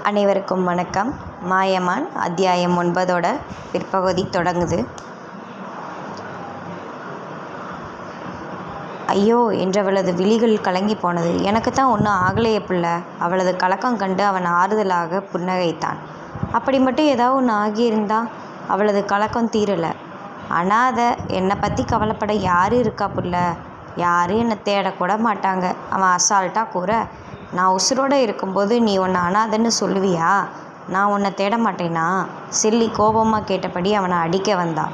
அனைவருக்கும் வணக்கம். மாயமான் அத்தியாயம் 9 பிற்பகுதி தொடங்குது. ஐயோ என்றவளது விழிகள் கலங்கி போனது. எனக்கு தான் ஒன்றும் ஆகலையே புள்ள. அவளது கலக்கம் கண்டு அவன் ஆறுதலாக புன்னகைத்தான். அப்படி மட்டும் ஏதாவது ஒன்று ஆகியிருந்தா? அவளது கலக்கம் தீரலை. அனாதை, என்னை பற்றி கவலைப்பட யார் இருக்கா புள்ள? யாரும் என்னை தேடக்கூட மாட்டாங்க. அவன் அசால்ட்டாக கூற, நான் உசுரோடு இருக்கும்போது நீ உன்னை அனாதைன்னு சொல்லுவியா? நான் உன்னை தேட மாட்டேனா? செல்லி கோபமாக கேட்டபடி அவனை அடிக்க வந்தான்.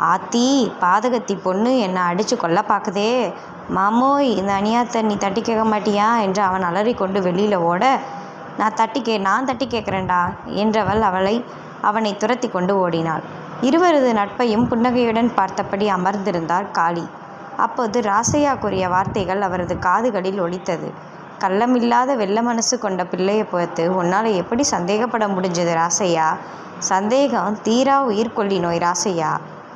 ஆத்தி, பாதகத்தி பொண்ணு என்னை அடித்து கொல்ல பார்க்குதே. மாமோய், இந்த அநியாயத்தை நீ தட்டி கேட்க மாட்டியா என்று அவன் அலறி கொண்டு வெளியில் ஓட, நான் தட்டி கேட்குறேன்டா என்றவள் அவனை துரத்தி கொண்டு ஓடினாள். இருவரது நட்பையும் புன்னகையுடன் பார்த்தபடி அமர்ந்திருந்தார் காளி. அப்போது ராசையா கூறிய வார்த்தைகள் அவரது காதுகளில் ஒலித்தது. கள்ளமில்லாத வெள்ள மனசு கொண்ட பிள்ளையை பார்த்து உன்னால் எப்படி சந்தேகப்பட முடிஞ்சது ராசையா? சந்தேகம் தீரா உயிர்கொல்லி நோய் ராசையா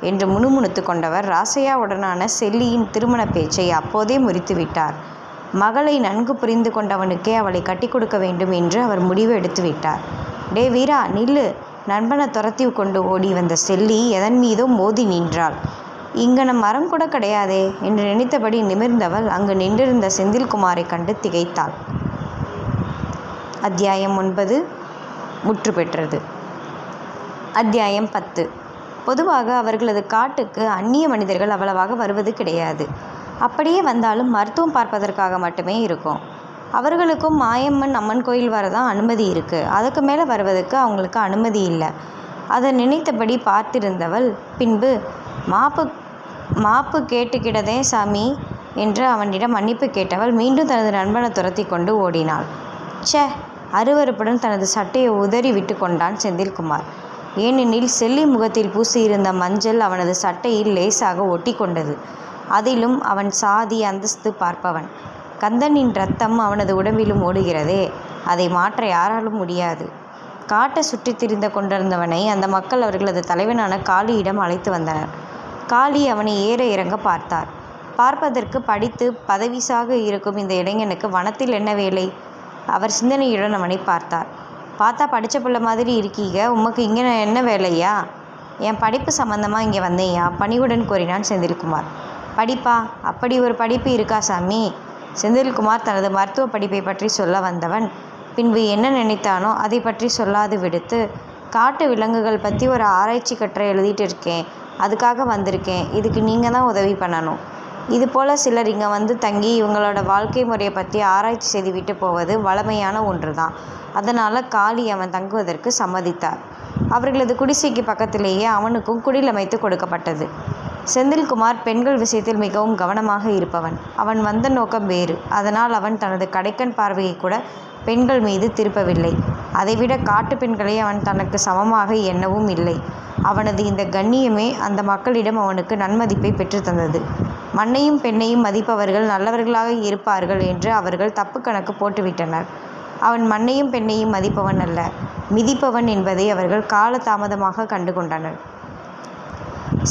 என்று முணுமுணுத்து கொண்டவர் ராசையாவுடனான செல்லியின் திருமண பேச்சை அப்போதே முறித்து விட்டார். மகளை நன்கு புரிந்து கொண்டவனுக்கே அவளை கட்டி கொடுக்க வேண்டும் என்று அவர் முடிவு எடுத்து விட்டார். டே வீரா, நில்லு! நண்பனை துரத்தி கொண்டு ஓடி வந்த செல்லி எதன் மீதோ மோதி நின்றாள். இங்கன மரம் கூட கிடையாதே என்று நினைத்தபடி நிமிர்ந்தவள் அங்கு நின்றிருந்த செந்தில்குமாரை கண்டு திகைத்தாள். அத்தியாயம் 9 முற்று பெற்றது. அத்தியாயம் 10. பொதுவாக அவர்களது காட்டுக்கு அந்நிய மனிதர்கள் அவ்வளவாக வருவது கிடையாது. அப்படியே வந்தாலும் மருத்துவம் பார்ப்பதற்காக மட்டுமே இருக்கும். அவர்களுக்கும் மாயம்மன் அம்மன் கோயில் வரதான் அனுமதி இருக்குது. அதுக்கு மேலே வருவதற்கு அவங்களுக்கு அனுமதி இல்லை. அதை நினைத்தபடி பார்த்திருந்தவள் பின்பு மாப்பு கேட்டுக்கிடதே சாமி என்று அவனிடம் மன்னிப்பு கேட்டவள் மீண்டும் தனது நண்பனை துரத்தி கொண்டு ஓடினாள். ச்சே! அருவருப்புடன் தனது சட்டையை உதறி விட்டு கொண்டான் செந்தில்குமார். ஏனெனில் செல்லி முகத்தில் பூசியிருந்த மஞ்சள் அவனது சட்டையில் லேசாக ஒட்டி கொண்டது. அதிலும் அவன் சாதி அந்தஸ்து பார்ப்பவன். கந்தனின் இரத்தம் அவனது உடம்பிலும் ஓடுகிறதே, அதை மாற்ற யாராலும் முடியாது. காட்டை சுற்றி திரிந்து கொண்டிருந்தவனை அந்த மக்கள் அவர்களது தலைவனான காளியிடம் அழைத்து வந்தனர். காளி அவனை ஏற இறங்க பார்த்தார். பார்ப்பதற்கு படித்து பதவிசாக இருக்கும் இந்த இளைஞனுக்கு வனத்தில் என்ன வேலை? அவர் சிந்தனையுடன் அவனை பார்த்தார். பார்த்தா படித்த பிள்ளை மாதிரி இருக்கீங்க, உமக்கு இங்கே என்ன வேலையா? என் படிப்பு சம்பந்தமாக இங்கே வந்தேயா? பணிவுடன் கூறினான் செந்தில்குமார். படிப்பா? அப்படி ஒரு படிப்பு இருக்கா சாமி? செந்தில்குமார் தனது மருத்துவ படிப்பை பற்றி சொல்ல வந்தவன் பின்பு என்ன நினைத்தானோ அதை பற்றி சொல்லாது விடுத்து, காட்டு விலங்குகள் பற்றி ஒரு ஆராய்ச்சி கட்டுரை எழுதிட்டு இருக்கேன், அதுக்காக வந்திருக்கேன். இதுக்கு நீங்கள் தான் உதவி பண்ணணும். இது போல் சிலர் இங்கே வந்து தங்கி இவங்களோட வாழ்க்கை முறையை பற்றி ஆராய்ச்சி செய்துவிட்டு போவது வழமையான ஒன்று தான். அதனால் காளி அவன் தங்குவதற்கு சம்மதித்தார். அவர்களது குடிசைக்கு பக்கத்திலேயே அவனுக்கும் குடில் அமைத்து கொடுக்கப்பட்டது. செந்தில்குமார் பெண்கள் விஷயத்தில் மிகவும் கவனமாக இருப்பவன். அவன் வந்த நோக்கம் வேறு. அதனால் அவன் தனது கடைக்கண் பார்வையை கூட பெண்கள் மீது திருப்பவில்லை. அதைவிட காட்டு பெண்களை அவன் தனக்கு சமமாக எண்ணவும் இல்லை. அவனது இந்த கண்ணியமே அந்த மக்களிடம் அவனுக்கு நன்மதிப்பை பெற்றுத்தந்தது. மண்ணையும் பெண்ணையும் மதிப்பவர்கள் நல்லவர்களாக இருப்பார்கள் என்று அவர்கள் தப்பு கணக்கு போட்டுவிட்டனர். அவன் மண்ணையும் பெண்ணையும் மதிப்பவன் அல்ல, மிதிப்பவன் என்பதை அவர்கள் கால தாமதமாக கண்டு கொண்டனர்.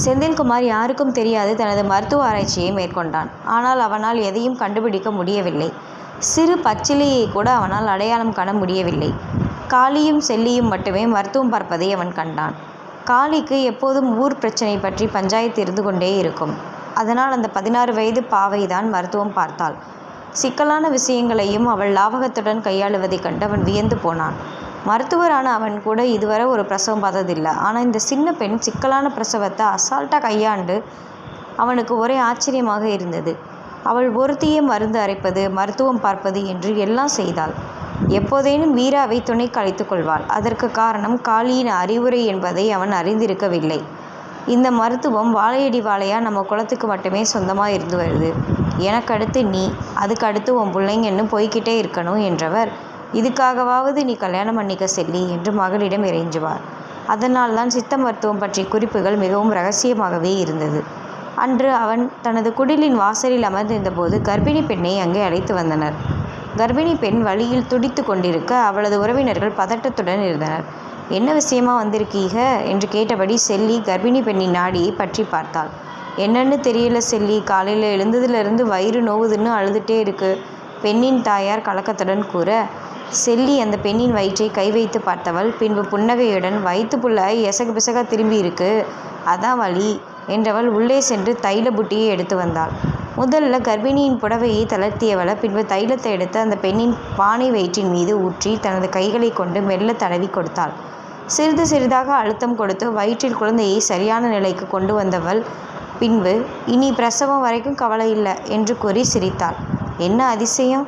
செந்தில்குமார் யாருக்கும் தெரியாது தனது மருத்துவ ஆராய்ச்சியை மேற்கொண்டான். ஆனால் அவனால் எதையும் கண்டுபிடிக்க முடியவில்லை. சிறு பச்சிலையை கூட அவனால் அடையாளம் காண முடியவில்லை. காளியும் செல்லியும் மட்டுமே மருத்துவம் பார்ப்பதை அவன் கண்டான். காளிக்கு எப்போதும் ஊர் பிரச்சனை பற்றி பஞ்சாயத்து இருந்து கொண்டே இருக்கும். அதனால் அந்த 16 வயது பாவைதான் மருத்துவம் பார்த்தாள். சிக்கலான விஷயங்களையும் அவள் லாவகத்துடன் கையாளுவதை கண்டு அவன் வியந்து போனான். மருத்துவரான அவன் கூட இதுவரை ஒரு பிரசவம் பார்த்ததில்லை. ஆனால் இந்த சின்ன பெண் சிக்கலான பிரசவத்தை அசால்ட்டாக கையாண்டு அவனுக்கு ஒரே ஆச்சரியமாக இருந்தது. அவள் ஒருத்தியே மருந்து அரைப்பது, மருத்துவம் பார்ப்பது என்று எல்லாம் செய்தாள். எப்போதேனும் வீராவை துணைக்கு அழைத்து கொள்வாள். அதற்கு காரணம் காளியின் அறிவுரை என்பதை அவன் அறிந்திருக்கவில்லை. இந்த மருத்துவம் வாழையடி வாழையாக நம்ம குலத்துக்கு மட்டுமே சொந்தமாக இருந்து வருது. எனக்கு அடுத்து நீ, அதுக்கு அடுத்து உன் பிள்ளைங்கன்னு போய்கிட்டே இருக்கணும் என்றவர், இதுக்காகவாவது நீ கல்யாணம் பண்ணிக்க செல்லி என்று மகளிடம் இறைஞ்சுவார். அதனால் தான் சித்த மருத்துவம் பற்றிய குறிப்புகள் மிகவும் இரகசியமாகவே இருந்தது. அன்று அவன் தனது குடிலின் வாசலில் அமர்ந்திருந்தபோது கர்ப்பிணி பெண்ணை அங்கே அழைத்து வந்தனர். கர்ப்பிணி பெண் வழியில் துடித்து கொண்டிருக்க அவளது உறவினர்கள் பதட்டத்துடன் இருந்தனர். என்ன விஷயமா வந்திருக்கீங்க என்று கேட்டபடி செல்லி கர்ப்பிணி பெண்ணின் நாடியை பற்றி பார்த்தாள். என்னன்னு தெரியல செல்லி, காலையில் எழுந்ததுலேருந்து வயிறு நோவுதுன்னு அழுதுகிட்டே இருக்கு. பெண்ணின் தாயார் கலக்கத்துடன் கூற, செல்லி அந்த பெண்ணின் வயிற்றை கை வைத்து பார்த்தவள் பின்பு புன்னகையுடன், வயிற்று புள்ள எசகு பிசகா திரும்பி இருக்கு, அதான் வலி என்றவள் உள்ளே சென்று தைல புட்டியை எடுத்து வந்தாள். முதல்ல கர்ப்பிணியின் புடவையை தளர்த்தியவள, பின்பு தைலத்தை எடுத்து அந்த பெண்ணின் பானை வயிற்றின் மீது ஊற்றி தனது கைகளை கொண்டு மெல்ல தடவி கொடுத்தாள். சிறிது சிறிதாக அழுத்தம் கொடுத்து வயிற்றில் குழந்தையை சரியான நிலைக்கு கொண்டு வந்தவள் பின்பு, இனி பிரசவம் வரைக்கும் கவலை இல்லை என்று கூறி சிரித்தாள். என்ன அதிசயம்!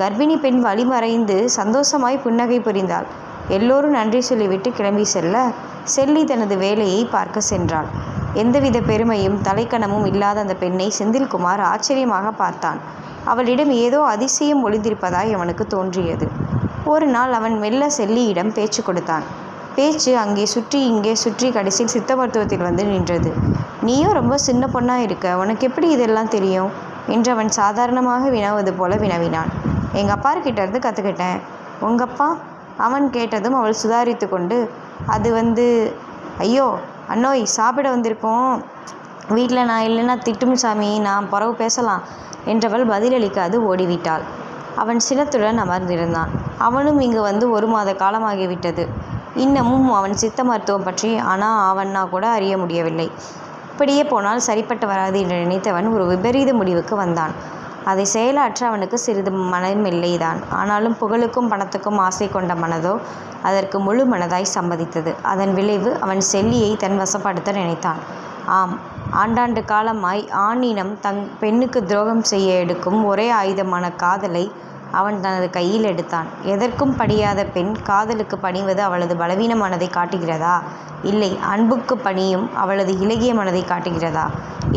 கர்ப்பிணி பெண் வலி மறைந்து சந்தோஷமாய் புன்னகை புரிந்தாள். எல்லோரும் நன்றி சொல்லிவிட்டு கிளம்பி செல்ல, செல்லி தனது வேலையை பார்க்க சென்றாள். எந்தவித பெருமையும் தலைக்கணமும் இல்லாத அந்த பெண்ணை செந்தில்குமார் ஆச்சரியமாக பார்த்தான். அவளிடம் ஏதோ அதிசயம் ஒளிந்திருப்பதாய் அவனுக்கு தோன்றியது. ஒரு நாள் அவன் மெல்ல செல்லியிடம் பேச்சு கொடுத்தான். பேச்சு அங்கே சுற்றி இங்கே சுற்றி கடைசியில் சித்த மருத்துவத்தில் வந்து நின்றது. நீயும் ரொம்ப சின்ன பொண்ணா இருக்க, உனக்கு எப்படி இதெல்லாம் தெரியும் என்று அவன் சாதாரணமாக வினவுவது போல வினவினான். எங்கள் அப்பார்கிட்ட இருந்து கற்றுக்கிட்டேன். உங்கப்பா? அவன் கேட்டதும் அவள் சுதாரித்து கொண்டு, அது ஐயோ அண்ணோய், சாப்பிட வந்திருக்கோம், வீட்டில் நான் இல்லைன்னா திட்டும் சாமி, நான் பிறகு பேசலாம் என்றவள் பதிலளிக்காது ஓடிவிட்டாள். அவன் சினத்துடன் அமர்ந்திருந்தான். அவனும் இங்கு வந்து 1 மாத காலமாகிவிட்டது. இன்னமும் அவன் சித்த மருத்துவம் பற்றி ஆவன்னா கூட அறிய முடியவில்லை. இப்படியே போனால் சரிப்பட்டு வராது என்று நினைத்தவன் ஒரு விபரீத முடிவுக்கு வந்தான். அதை செயலாற்ற அவனுக்கு சிறிது மனமில்லைதான். ஆனாலும் புகழுக்கும் பணத்துக்கும் ஆசை கொண்ட மனதோ அதற்கு முழு மனதாய் சம்மதித்தது. அதன் விளைவு அவன் செல்லியை தன் வசப்படுத்த நினைத்தான். ஆம், ஆண்டாண்டு காலமாய் ஆண் இனம் பெண்ணுக்கு துரோகம் செய்ய எடுக்கும் ஒரே ஆயுதமான காதலை அவன் தனது கையில் எடுத்தான். எதற்கும் படியாத பெண் காதலுக்கு பணிவது அவளது பலவீன மனதை காட்டுகிறதா? இல்லை, அன்புக்கு பணியும் அவளது இலகிய மனதை காட்டுகிறதா?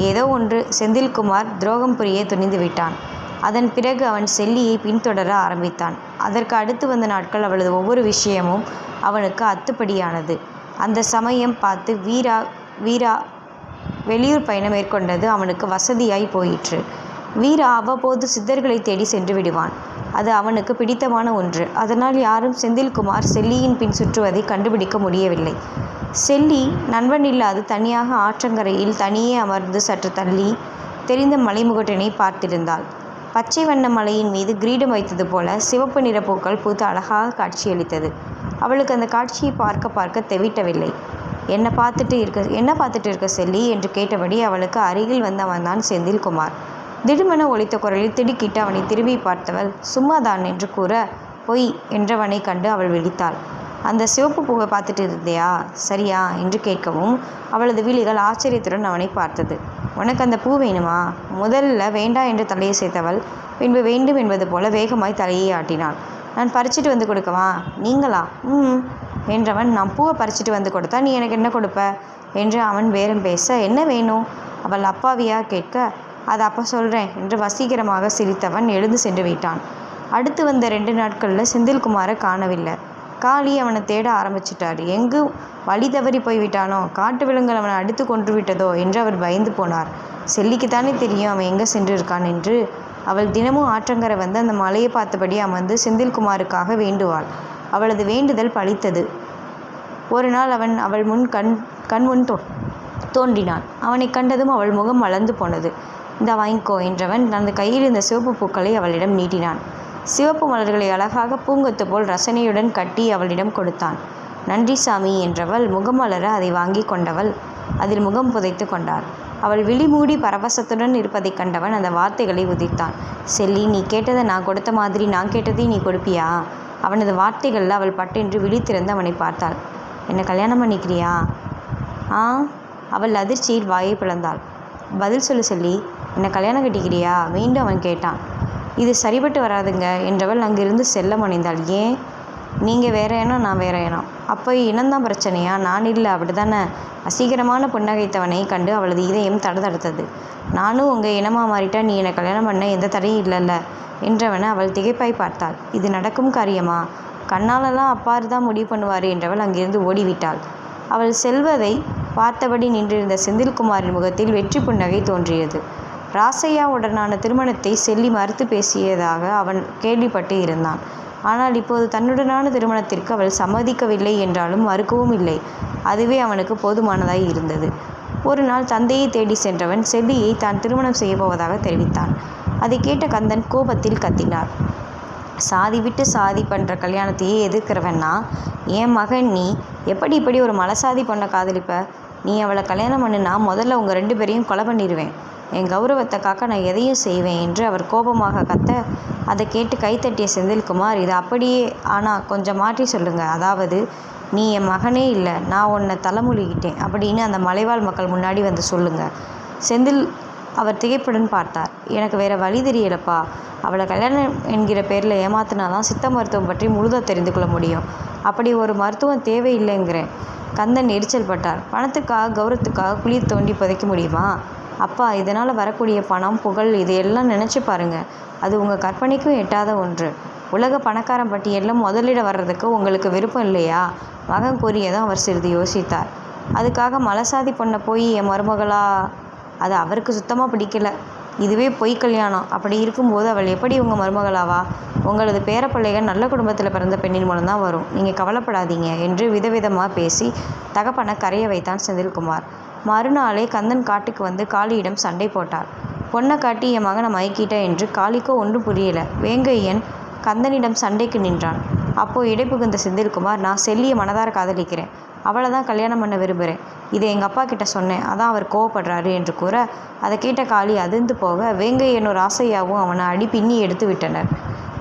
ஏதோ ஒன்று. செந்தில்குமார் துரோகம் புரிய துணிந்து விட்டான். அதன் பிறகு அவன் செல்லியை பின்தொடர ஆரம்பித்தான். அதற்கு அடுத்து வந்த நாட்கள் அவளது ஒவ்வொரு விஷயமும் அவனுக்கு அத்துப்படியானது. அந்த சமயம் பார்த்து வீரா வெளியூர் பயணம் மேற்கொண்டது அவனுக்கு வசதியாய் போயிற்று. வீரா அவ்வப்போது சித்தர்களை தேடி சென்று விடுவான். அது அவனுக்கு பிடித்தமான ஒன்று. அதனால் யாரும் செந்தில்குமார் செல்லியின் பின் சுற்றுவதை கண்டுபிடிக்க முடியவில்லை. செல்லி நண்பன் இல்லாது தனியாக ஆற்றங்கரையில் தனியே அமர்ந்து சற்று தள்ளி தெரிந்த மலைமுகட்டினை பார்த்திருந்தாள். பச்சை வண்ண மலையின் மீது கிரீடம் வைத்தது போல சிவப்பு நிற பூக்கள் பூத்து அழகாக காட்சியளித்தது. அவளுக்கு அந்த காட்சியை பார்க்க பார்க்க தெவிட்டவில்லை. என்ன பார்த்துட்டு இருக்க செல்லி என்று கேட்டபடி அவளுக்கு அருகில் வந்தவன்தான் செந்தில்குமார். திடுமென ஒலித்த குரலில் திடுக்கிட்டு அவனை திரும்பி பார்த்தவள், சும்மாதான் என்று கூற, பொய் என்றவனை கண்டு அவள் விழித்தாள். அந்த சிவப்பு பூவை பார்த்துட்டு இருந்தியா, சரியா என்று கேட்கவும் அவளது விழிகள் ஆச்சரியத்துடன் அவனை பார்த்தது. உனக்கு அந்த பூ வேணுமா? முதல்ல வேண்டா என்று தலையை சேர்த்தவள் பின்பு வேண்டும் என்பது போல வேகமாய் தலையை ஆட்டினாள். நான் பறிச்சிட்டு வந்து கொடுக்கவா? நீங்களா? என்றவன், நான் பூவை பறிச்சிட்டு வந்து கொடுத்தா நீ எனக்கு என்ன கொடுப்ப என்று அவன் பேரம் பேச, என்ன வேணும்? அவள் அப்பாவியா கேட்க, அதை அப்போ சொல்கிறேன் என்று வசீகரமாக சிரித்தவன் எழுந்து சென்று விட்டான். அடுத்து வந்த 2 நாட்களில் செந்தில்குமாரை காணவில்லை. காளி அவனை தேட ஆரம்பிச்சிட்டார். எங்கு வழி தவறி போய்விட்டானோ, காட்டு விலங்குகள் அவனை அடித்து கொன்று விட்டதோ என்று அவர் பயந்து போனார். செல்லிக்குத்தானே தெரியும் அவன் எங்கே சென்றிருக்கான் என்று. அவள் தினமும் ஆற்றங்கரை வந்து அந்த மலையை பார்த்தபடி அமர்ந்து செந்தில்குமாருக்காக வேண்டுவாள். அவளது வேண்டுதல் பலித்தது. ஒரு நாள் அவன் அவள் முன் கண்முன் தோன்றினான். அவனை கண்டதும் அவள் முகம் மலர்ந்து போனது. இந்த வாங்கிக்கோ என்றவன் தனது கையில் இந்த சிவப்பு பூக்களை அவளிடம் நீட்டினான். சிவப்பு மலர்களை அழகாக பூங்கொத்து போல் ரசனையுடன் கட்டி அவளிடம் கொடுத்தான். நன்றி சாமி என்றவள் முகமலர அதை வாங்கி கொண்டவள் அதில் முகம் புதைத்து கொண்டாள். அவள் விழி மூடி பரவசத்துடன் இருப்பதைக் கண்டவன் அந்த வார்த்தைகளை உதித்தான். செல்லி, நீ கேட்டதை நான் கொடுத்த மாதிரி நான் கேட்டதை நீ கொடுப்பியா? அவனது வார்த்தைகளில் அவள் பட்டென்று விழித்திறந்து அவனை பார்த்தாள். என்னை கல்யாணம் பண்ணிக்கிறியா? அவள் அதிர்ச்சியில் வாயை பிளந்தாள். பதில் சொல்லு செல்லி, என்னை கல்யாணம் கட்டிக்கிறியா? மீண்டும் அவன் கேட்டான். இது சரிபட்டு வராதுங்க என்றவள் அங்கிருந்து செல்ல முனைந்தாள். ஏன்? நீங்கள் வேற இனம், நான் வேற இனம். அப்போ இனம்தான் பிரச்சனையா? நான் இல்லை, அப்படி தானே? வசீகரமான புன்னகைத்தவனை கண்டு அவளது இதயம் தடதடுத்தது. நானும் உங்கள் இனமாக மாறிட்டா நீ என்னை கல்யாணம் பண்ண எந்த தடையும் இல்லைல்ல என்றவனை அவள் திகைப்பாய் பார்த்தாள். இது நடக்கும் காரியமா? கண்ணாலெல்லாம் அப்பாறு தான் முடிவு பண்ணுவார் என்றவள் அங்கிருந்து ஓடிவிட்டாள். அவள் செல்வதை பார்த்தபடி நின்றிருந்த செந்தில்குமாரின் முகத்தில் வெற்றி புன்னகை தோன்றியது. ராசையாவுடனான திருமணத்தை செல்லி மறுத்து பேசியதாக அவன் கேள்விப்பட்டு இருந்தான். ஆனால் இப்போது தன்னுடனான திருமணத்திற்கு அவள் சம்மதிக்கவில்லை என்றாலும் மறுக்கவும் இல்லை. அதுவே அவனுக்கு போதுமானதாய் இருந்தது. ஒரு நாள் தந்தையை தேடி சென்றவன் செல்லியை தான் திருமணம் செய்ய போவதாக தெரிவித்தான். அதை கேட்ட கந்தன் கோபத்தில் கத்தினார். சாதி விட்டு சாதி பண்ணுற கல்யாணத்தையே எதிர்க்கிறவன்னா என் மகன் நீ எப்படி இப்படி ஒரு மலைசாதி பொண்ணை காதலிப்ப? நீ அவளை கல்யாணம் பண்ணுனா முதல்ல உங்கள் 2 பேரையும் கொலை பண்ணிடுவேன். என் கௌரவத்தை காக்க நான் எதையும் செய்வேன் என்று அவர் கோபமாக கத்த, அதை கேட்டு கைத்தட்டிய செந்தில்குமார், இது அப்படியே, ஆனால் கொஞ்சம் மாற்றி சொல்லுங்க. அதாவது நீ என் மகனே இல்லை, நான் உன்னை தலைமொழிகிட்டேன் அப்படின்னு அந்த மலைவாழ் மக்கள் முன்னாடி வந்து சொல்லுங்க. செந்தில் அவர் திகைப்புடன் பார்த்தார். எனக்கு வேறு வழி தெரியலப்பா. அவளை கல்யாணம் என்கிற பேரில் ஏமாத்தினாதான் சித்த மருத்துவம் பற்றி முழுதாக தெரிந்து கொள்ள முடியும். அப்படி ஒரு மருத்துவம் தேவையில்லைங்கிறேன். கந்தன் எரிச்சல் பட்டார். பணத்துக்காக கௌரவத்துக்காக குழி தோண்டி புதைக்க முடியுமா? அப்பா, இதனால் வரக்கூடிய பணம் புகழ் இதையெல்லாம் நினச்சி பாருங்கள். அது உங்கள் கற்பனைக்கும் எட்டாத ஒன்று. உலக பணக்காரன் பட்டியலில் முதலிட வர்றதுக்கு உங்களுக்கு விருப்பம் இல்லையா? மகன் கூறியதும் அவர் சிறிது யோசித்தார். அதுக்காக மலைசாதி பொண்ணை போய் என் மருமகளா? அது அவருக்கு சுத்தமாக பிடிக்கல. இதுவே பொய் கல்யாணம். அப்படி இருக்கும்போது அவள் எப்படி உங்கள் மருமகளாவா? உங்களது பேரப்பிள்ளைகள் நல்ல குடும்பத்தில் பிறந்த பெண்ணின் மூலம்தான் வரும். நீங்கள் கவலைப்படாதீங்க என்று விதவிதமாக பேசி தகப்பனை கரைய வைத்தான் செந்தில்குமார். மறுநாளே கந்தன் காட்டுக்கு வந்து காளியிடம் சண்டை போட்டார். பொண்ணை காட்டி என் மகனை மயக்கிட்ட என்று காளிக்கோ ஒன்றும் புரியல. வேங்கையன் கந்தனிடம் சண்டைக்கு நின்றான். அப்போது இடைப்புகுந்த செந்தில்குமார், நான் செல்லியை மனதார காதலிக்கிறேன். அவளை தான் கல்யாணம் பண்ண விரும்புகிறேன். இதை எங்கள் அப்பா கிட்ட சொன்னேன். அதான் அவர் கோவப்படுறாரு என்று கூற, அதை கேட்ட காளி அதிர்ந்து போக வேங்கையனூர் ஆசையாவும் அவனை அடி பின்னி எடுத்து விட்டனர்.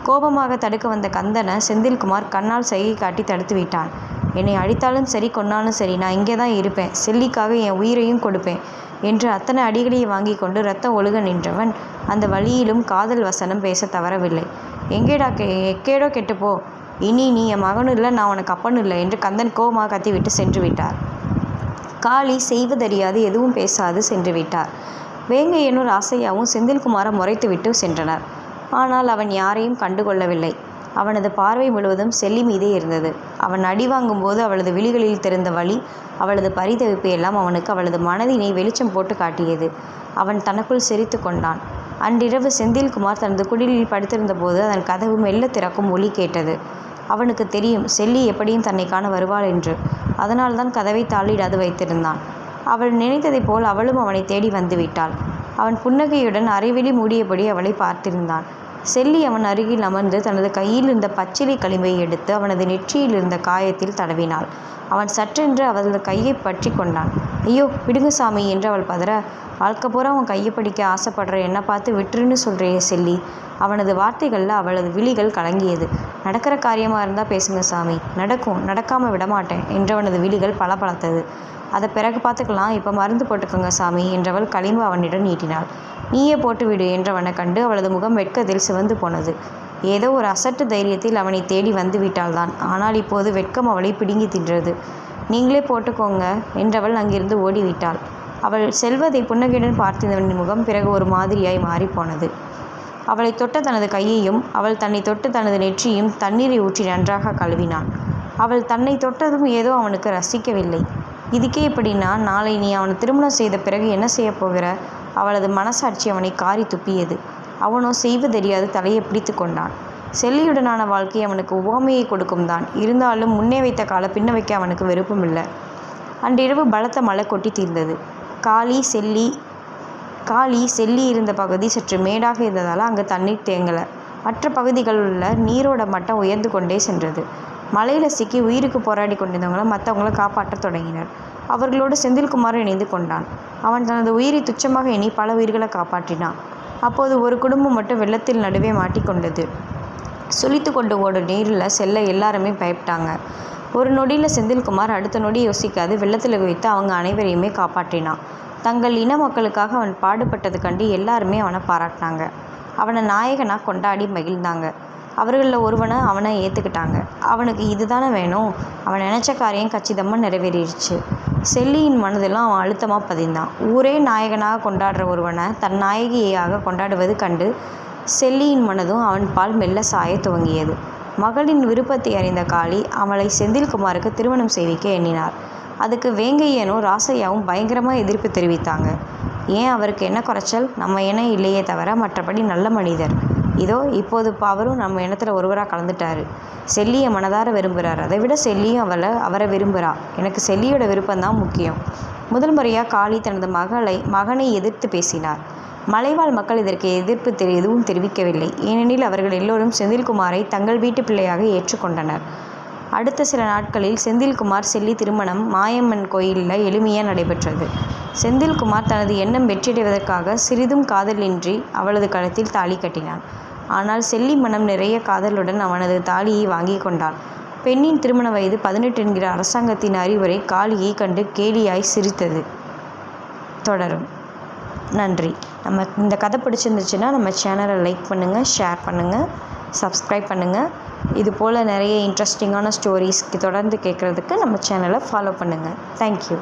கோபமாக தடுக்க வந்த கந்தனை செந்தில்குமார் கண்ணால் சைகை காட்டி தடுத்து விட்டான். என்னை அடித்தாலும் சரி கொன்னாலும் சரி, நான் இங்கே தான் இருப்பேன். செல்லிக்காக என் உயிரையும் கொடுப்பேன் என்று அத்தனை அடிகளையும் வாங்கி கொண்டு ரத்தம் ஒழுக நின்றவன் அந்த வழியிலும் காதல் வசனம் பேச தவறவில்லை. எக்கேடோ கெட்டுப்போ, இனி நீ என் மகனும் இல்லை, நான் உனக்கு அப்பனும் இல்லை என்று கந்தன் கோபமாக கத்திவிட்டு சென்று விட்டார். காளி செய்வதறியாது எதுவும் பேசாது சென்று விட்டார். வேங்கையனூர் ஆசையாவும் செந்தில்குமாரை முறைத்துவிட்டு சென்றனர். ஆனால் அவன் யாரையும் கண்டுகொள்ளவில்லை. அவனது பார்வை முழுவதும் செல்லி மீதே இருந்தது. அவன் அடி வாங்கும்போது அவளது விழிகளில் தெரிந்த வலி, அவளது பரிதவிப்பு எல்லாம் அவனுக்கு அவளது மனதினை வெளிச்சம் போட்டு காட்டியது. அவன் தனக்குள் சிரித்து கொண்டான். அன்றிரவு செந்தில்குமார் தனது குடிலில் படுத்திருந்த போது அதன் கதவு மெல்ல திறக்கும் ஒலி கேட்டது. அவனுக்கு தெரியும் செல்லி எப்படியும் தன்னை காண வருவாள் என்று. அதனால்தான் கதவை தாளிடாது வைத்திருந்தான். அவள் நினைத்ததைப் போல் அவளும் அவனை தேடி வந்துவிட்டாள். அவன் புன்னகையுடன் அரைவிழி மூடியபடி அவளை பார்த்திருந்தான். செல்லி அவன் அருகில் அமர்ந்து தனது கையில் இருந்த பச்சிலை களிம்பை எடுத்து அவனது நெற்றியில் இருந்த காயத்தில் தடவினாள். அவன் சற்றென்று அவளது கையை பற்றி கொண்டான். ஐயோ விடுங்க சாமி என்று அவள் பதற, வாழ்க்கை பூரா அவன் கையை பிடிக்க ஆசைப்படுற என்னை பார்த்து விட்டுருன்னு சொல்கிறியே செல்லி. அவனது வார்த்தைகளில் அவளது விழிகள் கலங்கியது. நடக்கிற காரியமாக இருந்தால் பேசுங்க சாமி. நடக்கும், நடக்காமல் விடமாட்டேன் என்றவனது விழிகள் பளபளத்தது. அதை பிறகு பார்த்துக்கலாம், இப்போ மருந்து போட்டுக்கோங்க சாமி என்றவள் களிம்பு அவனிடம் நீட்டினாள். நீயே போட்டுவிடு என்றவனை கண்டு அவளது முகம் வெட்கத்தில் சிவந்து போனது. ஏதோ ஒரு அசட்டு தைரியத்தில் அவனை தேடி வந்து விட்டாள்தான். ஆனால் இப்போது வெட்கம் அவளை பிடுங்கி தின்றது. நீங்களே போட்டுக்கோங்க என்றவள் அங்கிருந்து ஓடிவிட்டாள். அவள் செல்வதை புன்னகையுடன் பார்த்திருந்தவனின் முகம் பிறகு ஒரு மாதிரியாய் மாறிப்போனது. அவளை தொட்ட தனது கையையும் அவள் தன்னை தொட்டு தனது நெற்றியும் தண்ணீரை ஊற்றி நன்றாக கழுவினான். அவள் தன்னை தொட்டதும் ஏதோ அவனுக்கு ரசிக்கவில்லை. இதுக்கே இப்படின்னா நாளை நீ அவனை திருமணம் செய்த பிறகு என்ன செய்ய போகிற? அவளது மனசாட்சி அவனை காரி துப்பியது. அவனோ செய்வதறியாது தலையை பிடித்து கொண்டான். செல்லியுடனான வாழ்க்கை அவனுக்கு உவமையை கொடுக்கும் தான். இருந்தாலும் முன்னே வைத்த காலை பின்ன வைக்க அவனுக்கு விருப்பமில்லை. அன்றிரவு பலத்த மழை கொட்டி தீர்ந்தது. காளி செல்லி இருந்த பகுதி சற்று மேடாக இருந்ததால் அங்கு தண்ணீர் தேங்கலை. மற்ற பகுதிகளில் நீரோட மட்டம் உயர்ந்து கொண்டே சென்றது. மலையில் சிக்கி உயிருக்கு போராடி கொண்டிருந்தவங்களும் மற்றவங்களை காப்பாற்ற தொடங்கினர். அவர்களோடு செந்தில்குமார் இணைந்து கொண்டான். அவன் தனது உயிரை துச்சமாக எண்ணி பல உயிர்களை காப்பாற்றினான். அப்போது ஒரு குடும்பம் மட்டும் வெள்ளத்தில் நடுவே மாட்டிக்கொண்டது. சுழித்து கொண்டு ஓடும் நீரில் செல்ல எல்லாருமே பயப்பட்டாங்க. ஒரு நொடியில் செந்தில்குமார் அடுத்த நொடி யோசிக்காது வெள்ளத்தில் குதித்து அவங்க அனைவரையுமே காப்பாற்றினான். தங்கள் இன மக்களுக்காக அவன் பாடுபட்டது கண்டு எல்லாருமே அவனை பாராட்டினாங்க. அவனை நாயகனாக கொண்டாடி மகிழ்ந்தாங்க. அவர்களில் ஒருவனை அவனை ஏற்றுக்கிட்டாங்க. அவனுக்கு இதுதானே வேணும். அவன் நினச்ச காரியம் கச்சிதமாக நிறைவேறிடுச்சு. செல்லியின் மனதெல்லாம் அவன் அழுத்தமாக பதிந்தான். ஊரே நாயகனாக கொண்டாடுற ஒருவனை தன் நாயகியாக கொண்டாடுவது கண்டு செல்லியின் மனதும் அவன் பால் மெல்ல சாய துவங்கியது. மகளின் விருப்பத்தை அறிந்த காளி அவளை செந்தில்குமாருக்கு திருமணம் செய்விக்க எண்ணினார். அதுக்கு வேங்கையனும் ராசையாவும் பயங்கரமாக எதிர்ப்பு தெரிவித்தாங்க. ஏன், அவருக்கு என்ன குறைச்சல்? நம்ம இனம் இல்லையே தவிர மற்றபடி நல்ல மனிதர். இதோ இப்போது அவரும் நம்ம இனத்தில் ஒருவராக கலந்துட்டாரு. செல்லியை மனதார விரும்புகிறார். அதை விட செல்லியும் அவரை விரும்புகிறா. எனக்கு செல்லியோட விருப்பம்தான் முக்கியம். முதல் முறையாக காளி தனது மகனை எதிர்த்து பேசினார். மலைவாழ் மக்கள் இதற்கு எதிர்ப்பு எதுவும் தெரிவிக்கவில்லை. ஏனெனில் அவர்கள் எல்லோரும் செந்தில்குமாரை தங்கள் வீட்டு பிள்ளையாக ஏற்றுக்கொண்டனர். அடுத்த சில நாட்களில் செந்தில்குமார் செல்லி திருமணம் மாயம்மன் கோயிலில் எளிமையாக நடைபெற்றது. செந்தில்குமார் தனது எண்ணம் வெற்றியடைவதற்காக சிறிதும் காதலின்றி அவளது கழுத்தில் தாலி கட்டினான். ஆனால் செல்லி மனம் நிறைய காதலுடன் அவனது தாலியை வாங்கி கொண்டாள். பெண்ணின் திருமண வயது 18 என்கிற அரசாங்கத்தின் அறிவுரை காளியை கண்டு கேலியாய் சிரித்தது. தொடரும். நன்றி. இந்த கதை பிடிச்சிருந்துச்சுன்னா நம்ம சேனலை லைக் பண்ணுங்கள், ஷேர் பண்ணுங்கள், சப்ஸ்கிரைப் பண்ணுங்கள். இது போல் நிறைய இன்ட்ரெஸ்டிங்கான ஸ்டோரிஸ்க்கு தொடர்ந்து கேட்குறதுக்கு நம்ம சேனலை ஃபாலோ பண்ணுங்கள். தேங்க்யூ.